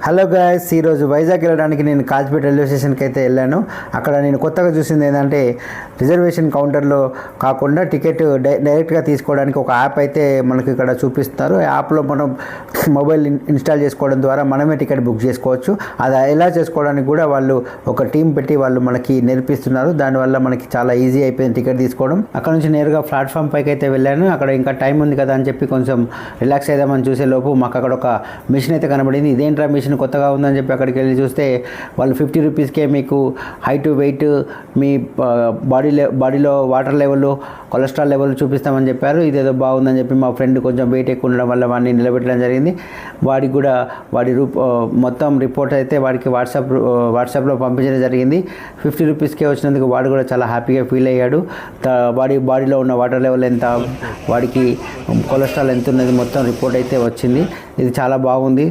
Hello guys, ఈరోజు వైజాగ్ వెళ్ళడానికి నేను కాజ్పేట రైల్వే స్టేషన్కి అయితే వెళ్ళాను. అక్కడ నేను కొత్తగా చూసింది ఏంటంటే రిజర్వేషన్ కౌంటర్లో కాకుండా టికెట్ డైరెక్ట్గా తీసుకోవడానికి ఒక యాప్ అయితే మనకి ఇక్కడ చూపిస్తారు. యాప్లో మనం మొబైల్ ఇన్స్టాల్ చేసుకోవడం ద్వారా మనమే టికెట్ బుక్ చేసుకోవచ్చు. అది ఎలా చేసుకోవడానికి కూడా వాళ్ళు ఒక టీం పెట్టి వాళ్ళు మనకి నేర్పిస్తున్నారు. దానివల్ల మనకి చాలా ఈజీ అయిపోయింది టికెట్ తీసుకోవడం. అక్కడ నుంచి నేరుగా ప్లాట్ఫామ్ పైకి అయితే వెళ్ళాను. అక్కడ ఇంకా టైం ఉంది కదా అని చెప్పి కొంచెం రిలాక్స్ అయిదామని చూసే లోపు మాకు అక్కడ ఒక మిషన్ అయితే కనబడింది. ఇదేంట్రా మిషన్ కొత్తగా ఉందని చెప్పి అక్కడికి వెళ్ళి చూస్తే వాళ్ళు 50 రూపీస్కే మీకు హైట్, వెయిట్, మీ బాడీలో వాటర్ లెవెల్, కొలెస్ట్రాల్ లెవెల్ చూపిస్తామని చెప్పారు. ఇదేదో బాగుందని చెప్పి మా ఫ్రెండ్ కొంచెం వెయిట్ ఎక్కువ ఉండడం వల్ల వాడిని నిలబెట్టడం జరిగింది. వాడికి కూడా మొత్తం రిపోర్ట్ అయితే వాడికి వాట్సాప్లో పంపించడం జరిగింది. 50 రూపీస్కే వచ్చినందుకు వాడు కూడా చాలా హ్యాపీగా ఫీల్ అయ్యాడు. బాడీలో ఉన్న వాటర్ లెవెల్ ఎంత, వాడికి కొలెస్ట్రాల్ ఎంత ఉన్నది మొత్తం రిపోర్ట్ అయితే వచ్చింది. ఇది చాలా బాగుంది.